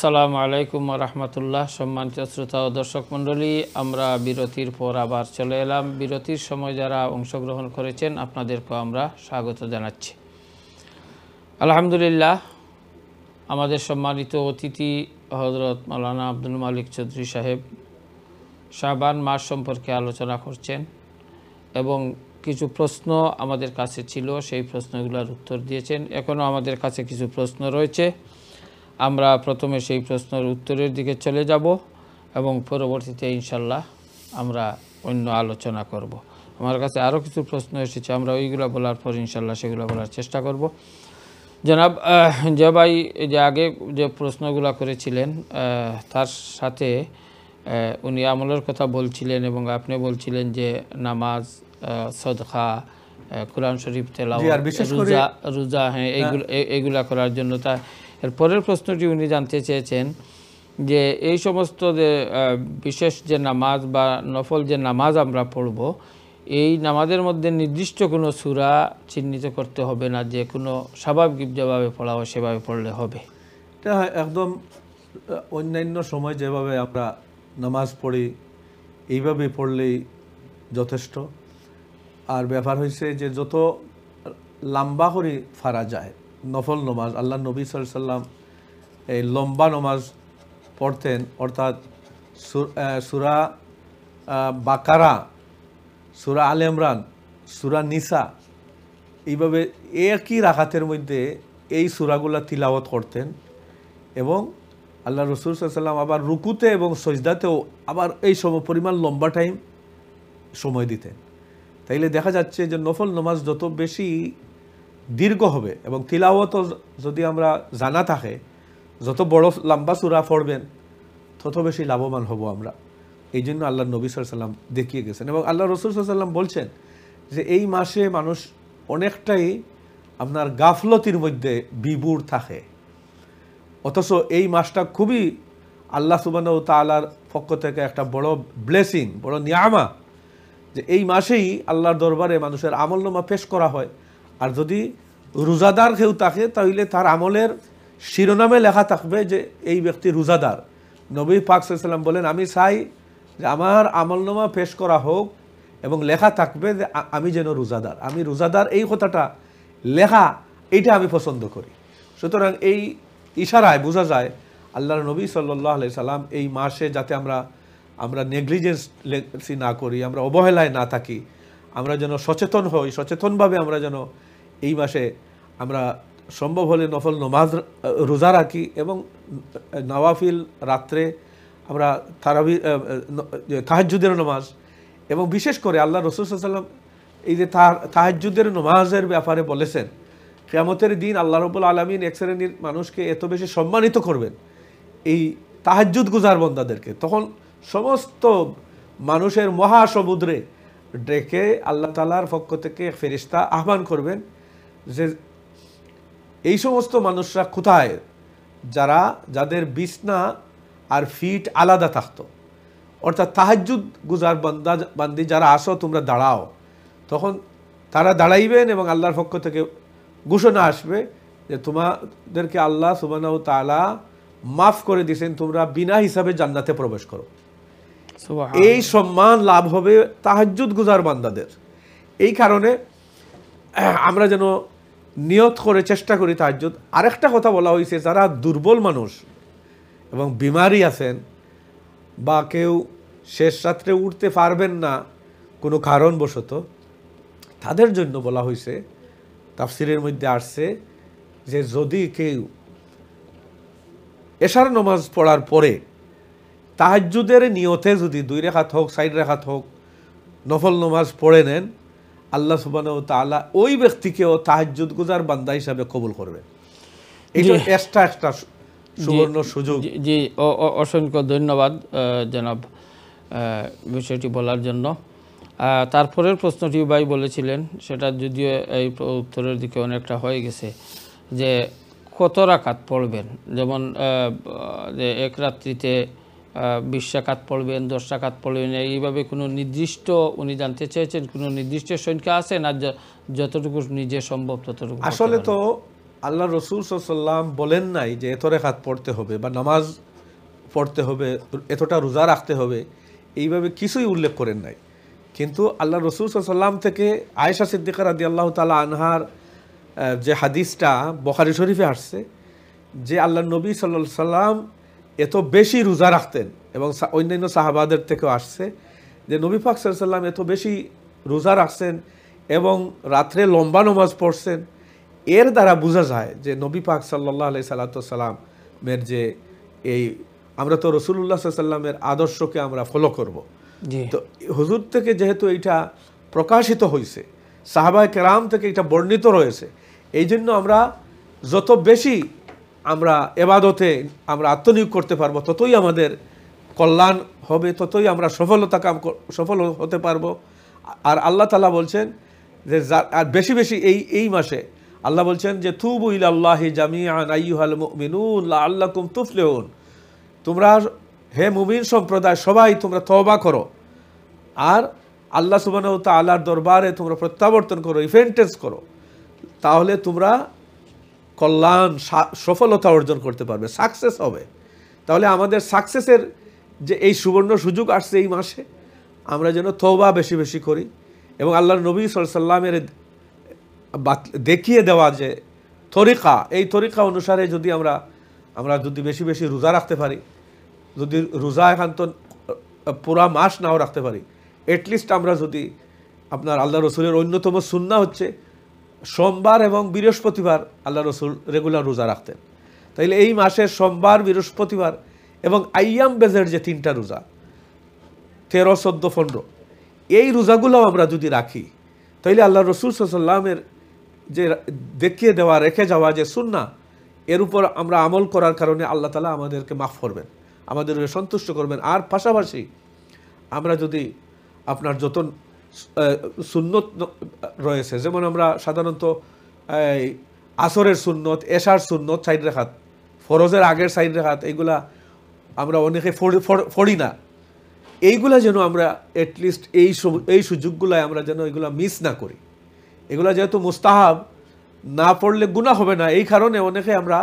আসসালামু আলাইকুম ওয়া রাহমাতুল্লাহ। সম্মানিত শ্রোতা ও দর্শক মণ্ডলী, আমরা বিরতির পর আবার চলে এলাম। বিরতির সময় যারা অংশগ্রহণ করেছেন আপনাদেরকে আমরা স্বাগত জানাচ্ছি। আলহামদুলিল্লাহ, আমাদের সম্মানিত অতিথি হযরত মাওলানা আব্দুল মালিক চৌধুরী সাহেব শাবান মাস সম্পর্কে আলোচনা করছেন এবং কিছু প্রশ্ন আমাদের কাছে ছিল, সেই প্রশ্নগুলোর উত্তর দিয়েছেন। এখনও আমাদের কাছে কিছু প্রশ্ন রয়েছে, আমরা প্রথমে সেই প্রশ্নের উত্তরের দিকে চলে যাব এবং পরবর্তীতে ইনশাল্লাহ আমরা অন্য আলোচনা করব। আমার কাছে আরও কিছু প্রশ্ন এসেছে, আমরা ওইগুলো বলার পর ইনশাল্লাহ সেগুলো বলার চেষ্টা করব। জনাব যে ভাই যে আগে যে প্রশ্নগুলো করেছিলেন তার সাথে উনি আমলের কথা বলছিলেন এবং আপনি বলছিলেন যে নামাজ, সদকা, কোরআন শরীফ তেলাওয়াত, রোজা, হ্যাঁ, এইগুলা করার জন্য। তা এর পরের প্রশ্নটি উনি জানতে চেয়েছেন যে এই সমস্ত যে বিশেষ যে নামাজ বা নফল যে নামাজ আমরা পড়ব, এই নামাজের মধ্যে নির্দিষ্ট কোনো সূরা চিহ্নিত করতে হবে না, যে কোনো স্বাভাবিক যেভাবে পড়া হয় সেভাবে পড়লে হবে? এটা একদম অন্যান্য সময় যেভাবে আমরা নামাজ পড়ি এইভাবে পড়লেই যথেষ্ট। আর ব্যাপার হয়েছে যে যত লম্বা করে ফারা যায় নফল নমাজ, আল্লাহ নবী সাল্লাল্লাহু আলাইহি সাল্লাম এই লম্বা নমাজ পড়তেন, অর্থাৎ সূরা বাকারা, সূরা আলে ইমরান, সূরা নিসা, এইভাবে একই রাকাতের মধ্যে এই সূরাগুলা তিলাওয়াত করতেন। এবং আল্লাহ রাসূল সাল্লাল্লাহু আলাইহি সাল্লাম আবার রুকুতে এবং সজদাতেও আবার এই পরিমাণ লম্বা টাইম সময় দিতেন। তাইলে দেখা যাচ্ছে যে নফল নামাজ যত বেশি দীর্ঘ হবে এবং তিলাওয়াতও যদি আমরা জানা থাকে, যত বড় লম্বা সূরা পড়বেন তত বেশি লাভবান হব আমরা। এই জন্য আল্লাহ নবী সাল্লাল্লাহু আলাইহি সাল্লাম দেখিয়ে গেছেন এবং আল্লাহ রাসূল সাল্লাল্লাহু আলাইহি সাল্লাম বলছেন যে এই মাসে মানুষ অনেকটাই আপনার গাফলতির মধ্যে বিভোর থাকে, অথচ এই মাসটা খুবই আল্লাহ সুবহানাহু ওয়া তাআলার পক্ষ থেকে একটা বড় ব্লেসিং, বড় নিয়ামা, যে এই মাসেই আল্লাহর দরবারে মানুষের আমলনামা পেশ করা হয়। আর যদি রোজাদার কেউ থাকে তাহলে তার আমলের শিরোনামে লেখা থাকবে যে এই ব্যক্তি রোজাদার। নবী পাক সাল্লাল্লাহু আলাইহি সাল্লাম বলেন, আমি চাই যে আমার আমলনামা পেশ করা হোক এবং লেখা থাকবে যে আমি যেন রোজাদার, আমি রোজাদার, এই কথাটা লেখা, এইটা আমি পছন্দ করি। সুতরাং এই ইশারায় বোঝা যায় আল্লাহর নবী সাল্লাল্লাহু আলাইহি সাল্লাম এই মাসে যাতে আমরা নেগলিজেন্সি না করি, আমরা অবহেলায় না থাকি, আমরা যেন সচেতন হই, সচেতনভাবে আমরা যেন এই মাসে আমরা সম্ভব হলে নফল নামাজ রোজা রাখি এবং নওয়াফিল রাত্রে আমরা তাহাজ্জুদের নামাজ, এবং বিশেষ করে আল্লাহ রাসূল সাল্লাল্লাহু আলাইহি সাল্লাম এই যে তাহাজ্জুদের নামাজের ব্যাপারে বলেছেন, কিয়ামতের দিন আল্লাহ রাব্বুল আলামিন এক শ্রেণীর মানুষকে এত বেশি সম্মানিত করবেন এই তাহাজ্জুদ গুজার বান্দাদেরকে, তখন সমস্ত মানুষের মহাসমুদ্রে ডেকে আল্লাহ তাআলার পক্ষ থেকে এক ফেরেশতা আহ্বান করবেন যে এই সমস্ত মানুষরা কোথায়, যাদের বিছনা আর ফিট আলাদা থাকতো, অর্থাৎ তাহাজ্জুদ গুজার বান্দি যারা আসো তোমরা দাঁড়াও। তখন তারা দাঁড়াইবেন এবং আল্লাহর পক্ষ থেকে ঘোষণা আসবে যে তোমাদেরকে আল্লাহ সুবহানাহু ওয়া তাআলা মাফ করে দিয়েছেন, তোমরা বিনা হিসাবে জান্নাতে প্রবেশ করো। এই সম্মান লাভ হবে তাহাজ্জুদ গুজার বান্দাদের। এই কারণে আমরা যেন নিয়ত করে চেষ্টা করি তাহাজ্জুদ। আরেকটা কথা বলা হয়েছে, যারা দুর্বল মানুষ এবং বিমারি আছেন বা কেউ শেষ রাত্রে উঠতে পারবেন না কোনো কারণবশত, তাদের জন্য বলা হয়েছে, তাফসিরের মধ্যে আসছে যে যদি কেউ এশার নামাজ পড়ার পরে তাহাজ্জুদের নিয়তে যদি 2 রাকাত হোক 4 রাকাত হোক নফল নামাজ পড়ে নেন, আল্লাহ সুবহানাহু ওয়া তাআলা ওই ব্যক্তিকেও তাহাজ্জুদ গুজার বান্দা হিসাবে কবুল করবেন। এটা একটা সুবর্ণ সুযোগ। জি, অসংখ্য ধন্যবাদ জনাব বিষয়টি বলার জন্য। তারপরের প্রশ্নটি ভাই বলেছিলেন, সেটা যদিও এই উত্তরের দিকে অনেকটা হয়ে গেছে, যে কত রাকাত পড়বেন, যেমন যে এক রাত্রিতে 20 রাকাত পড়বেন, 10 রাকাত পড়বেন, এইভাবে কোনো নির্দিষ্ট, উনি জানতে চেয়েছেন কোনো নির্দিষ্ট সংখ্যা আছে না, যতটুকু নিজে সম্ভব ততটুকু? আসলে তো আল্লাহ রসুল সাল্লাম বলেন নাই যে এত রেখাত পড়তে হবে বা নামাজ পড়তে হবে, এতটা রোজা রাখতে হবে, এইভাবে কিছুই উল্লেখ করেন নাই। কিন্তু আল্লাহ রসুল সাল্লাম থেকে আয়েশা সিদ্দিকা রাদিয়াল্লাহু তাআলা আনহার যে হাদিসটা বুখারী শরীফে আসছে, যে আল্লাহ নবী সাল্লাল্লাহু আলাইহি সাল্লাম এত বেশি রোজা রাখতেন, এবং অন্যান্য সাহাবাদের থেকেও আসছে যে নবী পাক সাল্লাল্লাহু আলাইহি সাল্লাম এত বেশি রোজা রাখছেন এবং রাত্রে লম্বা নামাজ পড়ছেন। এর দ্বারা বোঝা যায় যে নবী পাক সাল্লাল্লাহু আলাইহি সাল্লামের যে এই, আমরা তো রাসূলুল্লাহ সাল্লাল্লাহু আলাইহি সাল্লামের আদর্শকে আমরা ফলো করব। তো হুজুর থেকে যেহেতু এটা প্রকাশিত হয়েছে, সাহাবায়ে কেরাম থেকে এটা বর্ণিত রয়েছে, এই জন্য আমরা যত বেশি আমরা এবাদতে আমরা আত্মনিয়োগ করতে পারবো, ততই আমাদের কল্যাণ হবে, ততই আমরা সফল হতে পারবো। আর আল্লাহ তাআলা বলছেন যে আর বেশি বেশি এই মাসে আল্লাহ বলছেন যে তুবু ইলাল্লাহি জামিআন আইয়ুহাল মুমিনুন লাআল্লাকুম তুফলিহুন, তোমরা হে মুমিন সম্প্রদায় সবাই তোমরা তওবা করো আর আল্লাহ সুবহানাহু ওয়া তাআলার দরবারে তোমরা প্রত্যাবর্তন করো, রিপেন্টেন্স করো, তাহলে তোমরা কল্যাণ সফলতা অর্জন করতে পারবে, সাকসেস হবে। তাহলে আমাদের সাকসেসের যে এই সুবর্ণ সুযোগ আসছে এই মাসে, আমরা যেন তওবা বেশি বেশি করি এবং আল্লাহর নবী সাল্লাল্লাহু আলাইহি সাল্লামের দেখিয়ে দেওয়া যে তরিকা, এই তরিকা অনুসারে যদি আমরা যদি বেশি বেশি রোজা রাখতে পারি, যদি রোজা একান্ত পুরা মাস নাও রাখতে পারি, এটলিস্ট আমরা যদি আপনার আল্লাহ রসুলের অন্যতম সুন্নাহ হচ্ছে সোমবার এবং বৃহস্পতিবার আল্লাহ রসুল রেগুলার রোজা রাখতেন। তাইলে এই মাসের সোমবার, বৃহস্পতিবার এবং আইয়াম বেজের যে 3টা রোজা 13, 14, 15, এই রোজাগুলোও আমরা যদি রাখি, তাইলে আল্লাহ রসুল সাল্লাল্লাহু আলাইহি সাল্লামের যে দেখিয়ে দেওয়া, রেখে যাওয়া যে সুন্নাহ, এর উপর আমরা আমল করার কারণে আল্লাহ তাআলা আমাদেরকে মাফ করবেন, আমাদের সন্তুষ্ট করবেন। আর পাশাপাশি আমরা যদি আপনার যত সুন্নত রয়েছে, যেমন আমরা সাধারণত আসরের সুন্নত, এশার সুন্নত 4 রাকাত, ফরজের আগের 4 রাকাত, এইগুলা আমরা অনেকে পড়ি না, এইগুলা যেন আমরা অ্যাটলিস্ট এই সুযোগগুলায় আমরা যেন এগুলা মিস না করি। এগুলা যেহেতু মুস্তাহাব, না পড়লে গুনাহ হবে না, এই কারণে অনেকে আমরা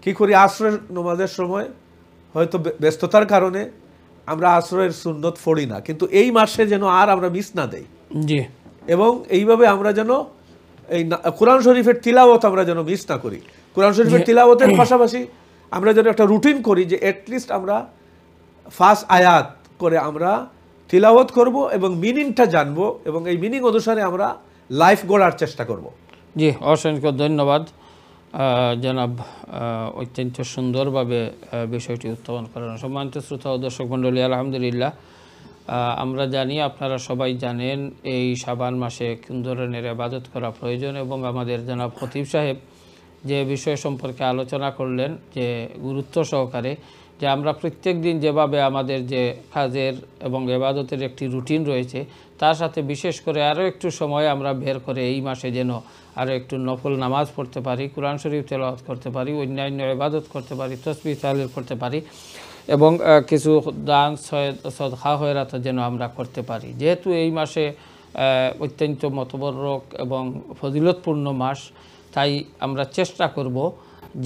কি করি, আসরের নামাজের সময় হয়তো ব্যস্ততার কারণে আমরা আসরের সুন্নত পড়ি না, কিন্তু এই মাসে যেন আর আমরা মিস না দেই। জি। এবং এইভাবে আমরা যেন এই কোরআন শরীফের তিলাওয়াত আমরা যেন মিস না করি। কোরআন শরীফের তিলাওয়াতের পাশাপাশি আমরা যেন একটা রুটিন করি যে অ্যাটলিস্ট আমরা 5 আয়াত করে আমরা তিলাওয়াত করব এবং মিনিংটা জানবো এবং এই মিনিং অনুসারে আমরা লাইফ গড়ার চেষ্টা করব। জি, অসংখ্য ধন্যবাদ জনাব, অত্যন্ত সুন্দরভাবে বিষয়টি উত্থাপন করেন। সম্মানিত শ্রোতা ও দর্শক মণ্ডলী, আলহামদুলিল্লাহ, আমরা জানি, আপনারা সবাই জানেন, এই শাবান মাসে কোন ধরনের ইবাদত করা প্রয়োজন, এবং আমাদের জনাব খতিব সাহেব যে বিষয় সম্পর্কে আলোচনা করলেন যে গুরুত্ব সহকারে, যে আমরা প্রত্যেক দিন যেভাবে আমাদের যে কাজের এবং ইবাদতের একটি রুটিন রয়েছে, তার সাথে বিশেষ করে আরও একটু সময় আমরা বের করে এই মাসে যেন আরও একটু নফল নামাজ পড়তে পারি, কোরআন শরীফ তেলাওয়াত করতে পারি, অন্যান্য ইবাদত করতে পারি, তসবিহ তাহলিল করতে পারি, এবং কিছু দান সদকা খয়রাত যেন আমরা করতে পারি। যেহেতু এই মাসে অত্যন্ত মতবরক এবং ফজিলতপূর্ণ মাস, তাই আমরা চেষ্টা করব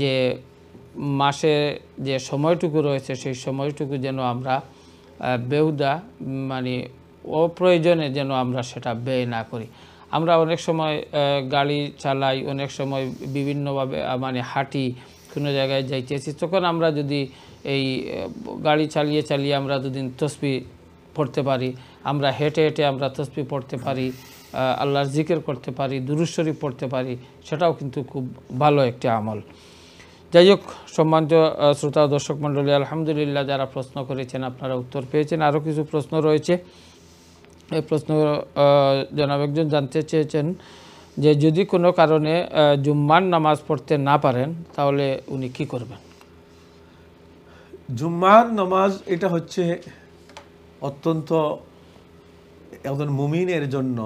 যে মাসে যে সময়টুকু রয়েছে সেই সময়টুকু যেন আমরা বেহুদা মানে অপ্রয়োজনে যেন আমরা সেটা ব্যয় না করি। আমরা অনেক সময় গাড়ি চালাই, অনেক সময় বিভিন্নভাবে মানে হাঁটি, কোনো জায়গায় যাইতেছি, তখন আমরা যদি এই গাড়ি চালিয়ে চালিয়ে আমরা দুদিন তসবিহ পড়তে পারি, আমরা হেঁটে হেঁটে আমরা তসবিহ পড়তে পারি, আল্লাহর জিকির করতে পারি, দুরূদ শরীফ পড়তে পারি, সেটাও কিন্তু খুব ভালো একটি আমল। যাই হোক, সম্মানিত শ্রোতা দর্শক মণ্ডলী, আলহামদুলিল্লাহ, যারা প্রশ্ন করেছেন আপনারা উত্তর পেয়েছেন। আরও কিছু প্রশ্ন রয়েছে। এই প্রশ্ন জনাব একজন জানতে চেয়েছেন যে যদি কোনো কারণে জুম্মার নামাজ পড়তে না পারেন তাহলে উনি কি করবেন? জুম্মার নামাজ এটা হচ্ছে অত্যন্ত একজন মুমিনের জন্য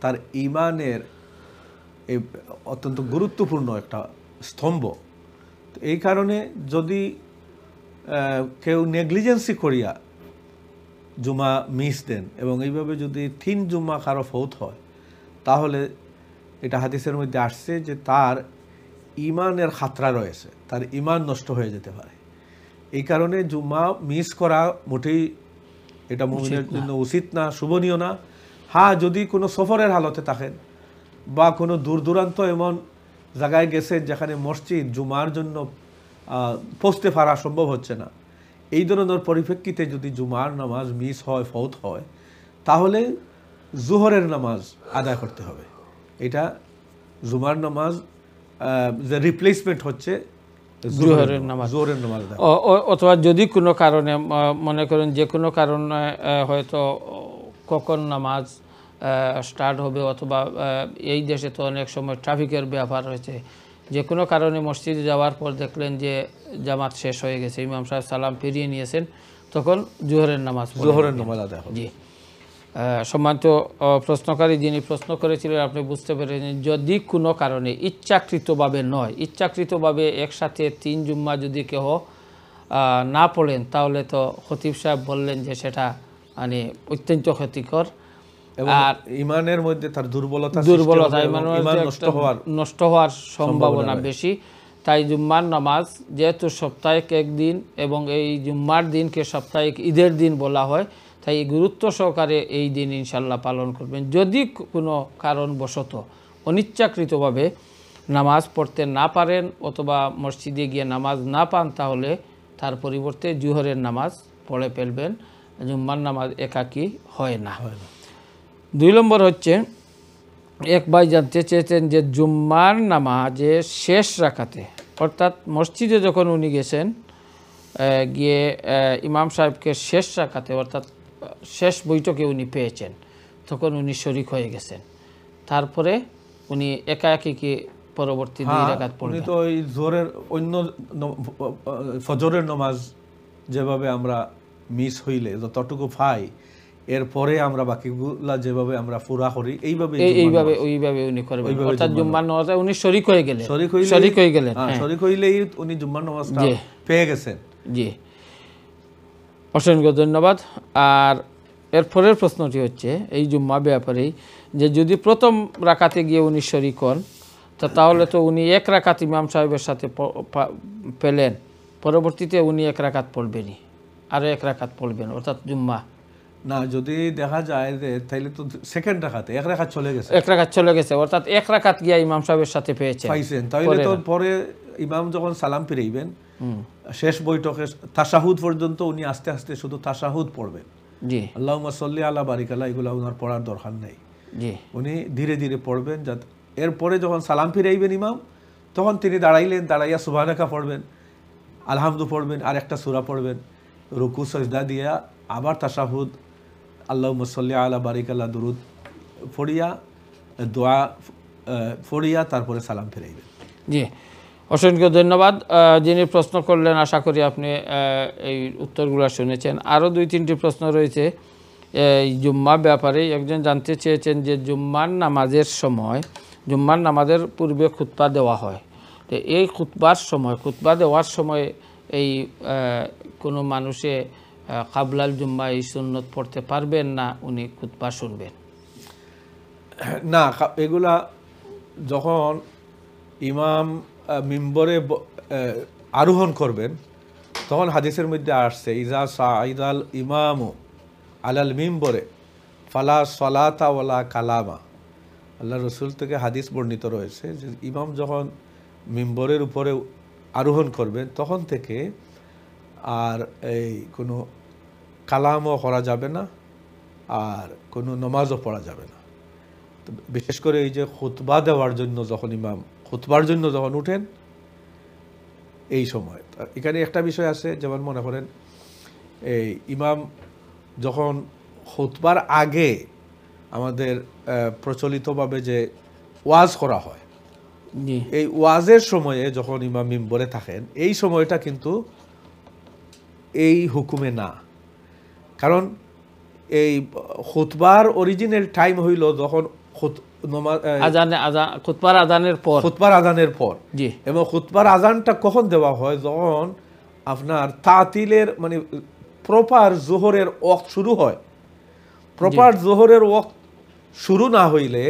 তার ঈমানের অত্যন্ত গুরুত্বপূর্ণ একটা স্তম্ভ। এই কারণে যদি কেউ নেগলিজেন্সি করিয়া জুমা মিস দেন এবং এইভাবে যদি 3 জুম্মা কারো ফৌত হয়, তাহলে এটা হাদিসের মধ্যে আসছে যে তার ইমানের খাতরা রয়েছে, তার ইমান নষ্ট হয়ে যেতে পারে। এই কারণে জুম্মা মিস করা মোটেই এটা মুমিনের জন্য উচিত না, শুভনীয় না। হ্যাঁ, যদি কোনো সফরের হালতে থাকেন বা কোনো দূর দূরান্ত এমন জায়গায় গেছেন যেখানে মসজিদ জুমার জন্য পৌঁছতে পারা সম্ভব হচ্ছে না, এই ধরনের পরিপ্রেক্ষিতে যদি জুমার নামাজ মিস হয়, ফৌত হয়, তাহলে জোহরের নামাজ আদায় করতে হবে। এটা জুমার নামাজ যে রিপ্লেসমেন্ট হচ্ছে জোহরের নামাজ। অথবা যদি কোনো কারণে মনে করেন যে কোনো কারণে হয়তো কখন নামাজ স্টার্ট হবে, অথবা এই দেশে তো অনেক সময় ট্রাফিকের ব্যাপার হয়েছে, যে কোনো কারণে মসজিদে যাওয়ার পর দেখলেন যে জামাত শেষ হয়ে গেছে, ইমাম সাহেব সালাম ফিরিয়ে নিয়েছেন, তখন জোহরের নামাজ আদায় হবে। জি, সম্মানিত প্রশ্নকারী যিনি প্রশ্ন করেছিলেন, আপনি বুঝতে পেরেছেন, যদি কোনো কারণে ইচ্ছাকৃতভাবে নয়, ইচ্ছাকৃতভাবে একসাথে 3 জুম্মা যদি কেহ না পড়েন, তাহলে তো খতিব সাহেব বললেন যে সেটা মানে অত্যন্ত ক্ষতিকর, আর ইমানের মধ্যে তার দুর্বলতা নষ্ট হওয়ার সম্ভাবনা বেশি। তাই জুম্মার নামাজ যেহেতু সাপ্তাহিক একদিন এবং এই জুম্মার দিনকে সাপ্তাহিক ঈদের দিন বলা হয়, তাই গুরুত্ব সহকারে এই দিন ইনশাল্লাহ পালন করবেন। যদি কোনো কারণবশত অনিচ্ছাকৃতভাবে নামাজ পড়তে না পারেন অথবা মসজিদে গিয়ে নামাজ না পান, তাহলে তার পরিবর্তে জোহরের নামাজ পড়ে ফেলবেন, জুম্মার নামাজ একাকী হয় না। 2 নম্বর হচ্ছে, এক ভাই জানতে চেয়েছেন যে জুম্মার নামাজে শেষ রাকাতে, অর্থাৎ মসজিদে যখন উনি গেছেন, গিয়ে ইমাম সাহেবকে শেষ রাকাতে অর্থাৎ শেষ বৈঠকে উনি পেয়েছেন, তখন উনি শরিক হয়ে গেছেন, তারপরে উনি একা একই কি পরবর্তী 2 রাকাত পড়বেন? উনি তো ওই জোহরের অন্য ফজরের নামাজ যেভাবে আমরা মিস হইলে যতটুকু পাই, এরপরে আমরা বাকিগুলা যেভাবে আমরা পুরা করি এইভাবে উনি করবেন, অর্থাৎ জুম্মার নামাজে উনি শরিক হয়ে গেলেন, শরিক হইলেই উনি জুম্মার নামাজটা পেয়ে গেছেন। জি, অসংখ্য ধন্যবাদ। আর এর পরের প্রশ্নটি হচ্ছে এই জুম্মা ব্যাপারেই, যে যদি প্রথম রাকাতে গিয়ে উনি শরিক হন, তাহলে তো উনি 1 রাকাত ইমাম সাহেবের সাথে পেলেন, পরবর্তীতে উনি 1 রাকাত পড়বেনই, আরও 1 রাকাত পড়বেন, অর্থাৎ জুম্মা না। যদি দেখা যায় যে তাইলে তো সেকেন্ড রাকাতে 1 রাকাত চলে গেছে, অর্থাৎ 1 রাকাত গিয়া ইমাম সাহেবের সাথে পাইছেন, তাইলে তো পরে ইমাম যখন সালাম ফিরাইবেন শেষ বৈঠকে তাশাহুদ পর্যন্ত উনি আস্তে আস্তে শুধু তাশাহুদ পড়বেন। জি, আল্লাহুম্মা সাল্লি আলা বারিক আল্লাহ, এগুলো ওনার পড়ার দরকার নেই। জি, উনি ধীরে ধীরে পড়বেন, যাতে এরপরে যখন সালাম ফিরাইবেন ইমাম, তখন তিনি দাঁড়াইয়া সুবহানাকা পড়বেন, আলহামদু পড়বেন, আর একটা সূরা পড়বেন, রুকু সাজদা দিয়া আবার তাশাহুদ, আল্লাহুম্মা সাল্লি আলা বারিক আল্লাহ দুরুদ পড়িয়া দোয়া পড়িয়া তারপরে সালাম ফিরাইবেন। জি, অসংখ্য ধন্যবাদ। যিনি প্রশ্ন করলেন, আশা করি আপনি এই উত্তরগুলো শুনেছেন। আরও 2-3টি প্রশ্ন রয়েছে এই জুম্মা ব্যাপারে। একজন জানতে চেয়েছেন যে জুম্মার নামাজের সময়, জুম্মার নামাজের পূর্বে খুতবা দেওয়া হয়, তো এই খুতবা দেওয়ার সময় এই কোনো মানুষে কাবলাল জুম্মা এই সুন্নত পড়তে পারবেন না, উনি খুতবা শুনবেন? না, এগুলা যখন ইমাম মিম্বরে আরোহণ করবেন, তখন হাদিসের মধ্যে আসছে, ইজা সাইদাল ইমামু আলাল মিম্বরে ফালা সলাতা ওয়ালা কালামা। আল্লাহ রসুল থেকে হাদিস বর্ণিত রয়েছে যে ইমাম যখন মিম্বরের উপরে আরোহণ করবেন, তখন থেকে আর এই কোনো কালামও করা যাবে না, আর কোনো নমাজও পড়া যাবে না। তো বিশেষ করে এই যে খুতবা দেওয়ার জন্য যখন ইমাম খুতবার জন্য যখন উঠেন, এই সময় এখানে একটা বিষয় আছে, যেমন মনে করেন এই ইমাম যখন খুতবার আগে আমাদের প্রচলিতভাবে যে ওয়াজ করা হয়, এই ওয়াজের সময়ে যখন ইমাম মিম্বরে থাকেন, এই সময়টা কিন্তু এই হুকুমে না। কারণ এই খুতবার অরিজিনাল টাইম হইল যখন খুতবার আজানের পর, এবং খুতবার আজানটা কখন দেওয়া হয়, যখন আপনার তাতিলের মানে প্রপার জোহরের ওয়াক্ত শুরু হয়। প্রপার জোহরের ওয়াক্ত শুরু না হইলে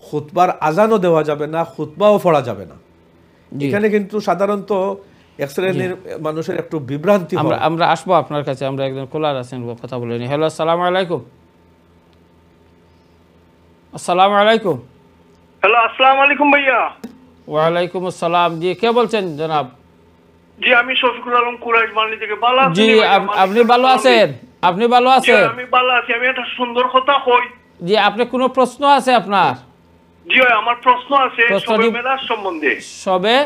খুতবার আজানও দেওয়া যাবে না, খুতবাও পড়া যাবে না। এখানে কিন্তু সাধারণত এক শ্রেণীর মানুষের একটু বিভ্রান্তি হয়। আমরা আসবো আপনার কাছে, আমরা একজন কলার আছেন, কথা বলে নি। হ্যালো, আসসালামু আলাইকুম। আসসালামু আলাইকুম। হ্যালো, আসসালামু আলাইকুম ভাইয়া। ওয়ালাইকুম আসসালাম। জি, কে বলছেন জনাব? জি, আমি শফিকুল আলম কুরাইশ বাণী থেকে। ভালো আছেন? জি, আপনি ভালো আছেন? আপনি ভালো আছেন? আমি ভালো আছি। আমি একটা সুন্দর কথা কই। জি, আপনি কোনো প্রশ্ন আছে আপনার? জি ভাই, আমার প্রশ্ন আছে শবে মেরাজ সম্বন্ধে। শবে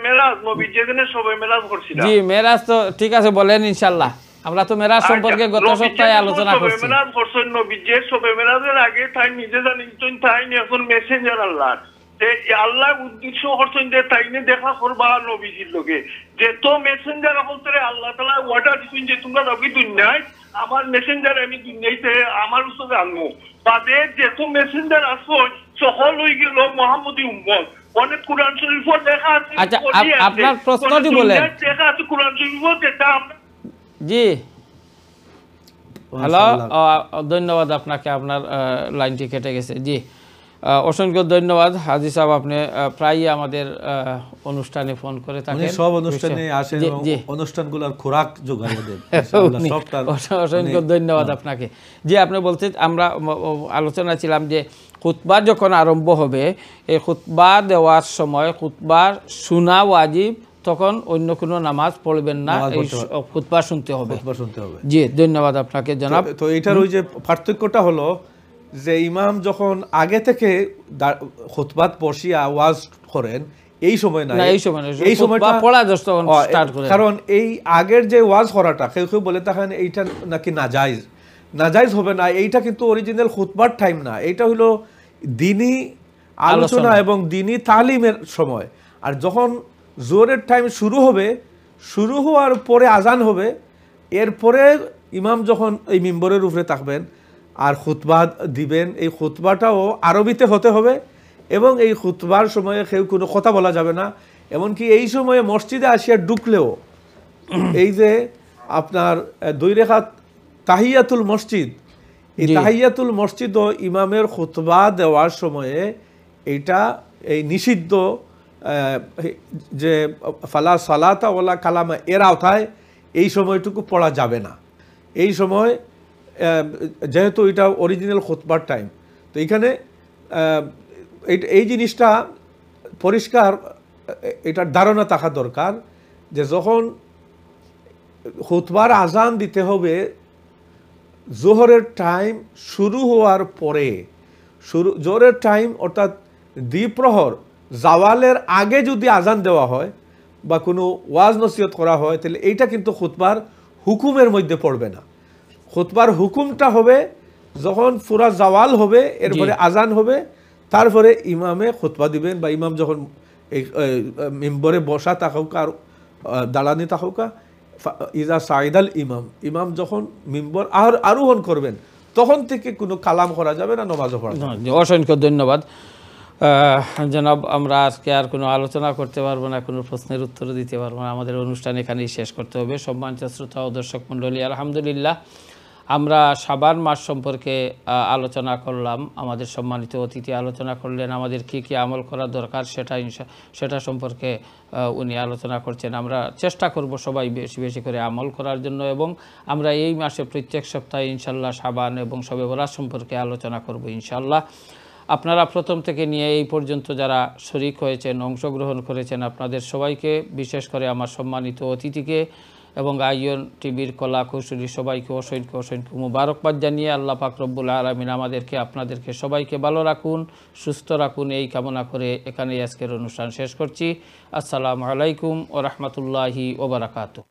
মেরাজ, নবী যেদিনে শবে মেরাজ করছিলেন। জি, মেরাজ তো ঠিক আছে, বলেন ইনশাআল্লাহ। আমরা তো মেরাজ সম্পর্কে গত সপ্তাহে আলোচনা করছি। শবে মেরাজ করছেন নবী, যে শবে মেরাজের আগে তাই নিজে জানেন তাই এখন মেসেঞ্জার আল্লাহ, আল্লাহ উদ্দেশ্য করছেন যে তাই নিয়ে দেখা করবা নবীজির লোকে, যে তো মেসেঞ্জার হতে আল্লাহ তাআলা অর্ডার দিচ্ছেন যে তোমরা নবী দুনিয়ায় আমার মেসেঞ্জার আমি দুনিয়াতে আমার উসবে আনবো, বাদে যে তো মেসেঞ্জার আসো সকল হয়ে গেল মুহাম্মদী উম্মত। অনেক কোরআন শরীফও লেখা আছে। আচ্ছা, আপনার প্রশ্নটি বলেন। লেখা আছে কোরআন শরীফও, যেটা আমরা জি। হ্যালো, ধন্যবাদ আপনাকে, আপনার লাইনটি কেটে গেছে। জি, অসংখ্য ধন্যবাদ হাজী সাহেব। আপনি প্রায়ই আমাদের অনুষ্ঠানে ফোন করে থাকেন, সব অনুষ্ঠানে আসেন এবং অনুষ্ঠানগুলোর খোরাক যোগাইয়ে দেন। অসংখ্য ধন্যবাদ আপনাকে। জি, আপনি বলছেন, আমরা আলোচনা ছিলাম যে খুতবা যখন আরম্ভ হবে, এই খুতবা দেওয়ার সময় খুতবা শোনা ওয়াজিব, তখন অন্য কোনো নামাজ পড়বেন না, এই খুতবা শুনতে হবে। জি, ধন্যবাদ আপনাকে জনাব। তো এটার ওই যে পার্থক্যটা হলো যে ইমাম যখন আগে থেকে খুতবাত বসিয়া ওয়াজ করেন, এই সময় না, এই সময়টা পড়া যখন স্টার্ট করেন, কারণ এই আগের যে ওয়াজ করাটা কেউ কেউ বলে থাকেন এইটা নাকি নাজায়েজ হবে না। এইটা কিন্তু অরিজিনাল খুতবার টাইম না, এইটা হলো দ্বীনি আলোচনা এবং দ্বীনি তালিমের সময়। আর যখন জোহরের টাইম শুরু হবে, শুরু হওয়ার পরে আজান হবে, এরপরে ইমাম যখন এই মিম্বরের উপরে থাকবেন আর খুতবা দিবেন, এই খুতবাটাও আরবিতে হতে হবে এবং এই খুতবার সময়ে কেউ কোনো কথা বলা যাবে না। এমনকি এই সময়ে মসজিদে আসিয়া ঢুকলেও এই যে আপনার 2 রাকাত তাহিয়াতুল মসজিদ, এই তাহিয়াতুল মসজিদ ও ইমামের খুতবা দেওয়ার সময়ে এইটা এই নিষিদ্ধ, যে ফালা সালাতা ওয়ালা কালামা এর আওতায় এই সময়টুকু পড়া যাবে না। এই সময় যেহেতু এটা অরিজিনাল খুতবার টাইম, তো এইখানে এই জিনিসটা পরিষ্কার, এটার ধারণা থাকা দরকার যে যখন খুতবার আজান দিতে হবে জোহরের টাইম শুরু হওয়ার পরে, জোহরের টাইম অর্থাৎ দ্বিপ্রহর জাওয়ালের আগে যদি আজান দেওয়া হয় বা কোনো ওয়াজ নসিহত করা হয়, তাহলে এইটা কিন্তু খুতবার হুকুমের মধ্যে পড়বে না। খুতবার হুকুমটা হবে যখন পুরা জাওয়াল হবে, এরপরে আজান হবে, তারপরে ইমামে খুতবা দিবেন, বা ইমাম যখন এই মিম্বরে বসা থাকুক আর দাঁড়ানি থাকুক, ইজা সাইদাল ইমাম যখন মিম্বর আরোহণ করবেন, তখন থেকে কোনো কালাম করা যাবে না, নামাজও পড়া যাবে না। অসংখ্য ধন্যবাদ জনাব। আমরা আজকে আর কোনো আলোচনা করতে পারবো না, কোনো প্রশ্নের উত্তর দিতে পারবো না, আমাদের অনুষ্ঠান এখানেই শেষ করতে হবে। সম্মানিত শ্রোতা ও দর্শক মণ্ডলী, আলহামদুলিল্লাহ আমরা শাবান মাস সম্পর্কে আলোচনা করলাম, আমাদের সম্মানিত অতিথি আলোচনা করলেন, আমাদের কি কি আমল করা দরকার সেটা সম্পর্কে উনি আলোচনা করছেন। আমরা চেষ্টা করব সবাই বেশি বেশি করে আমল করার জন্য, এবং আমরা এই মাসে প্রত্যেক সপ্তাহে ইনশাল্লাহ শাবান এবং শবে বরাত সম্পর্কে আলোচনা করব ইনশাল্লাহ। আপনারা প্রথম থেকে নিয়ে এই পর্যন্ত যারা শরীক হয়েছেন, অংশগ্রহণ করেছেন, আপনাদের সবাইকে, বিশেষ করে আমার সম্মানিত অতিথিকে এবং আইয়ন টিভির কলা কৌশলী সবাইকে অসংখ্য অসংখ্য মুবারকবাদ জানিয়ে আল্লাহ পাক রব্বুল আলামিন আমাদেরকে, আপনাদেরকে সবাইকে ভালো রাখুন, সুস্থ রাখুন, এই কামনা করে এখানেই আজকের অনুষ্ঠান শেষ করছি। আসসালামু আলাইকুম ওয়া রাহমাতুল্লাহি ওয়া বারাকাতুহু।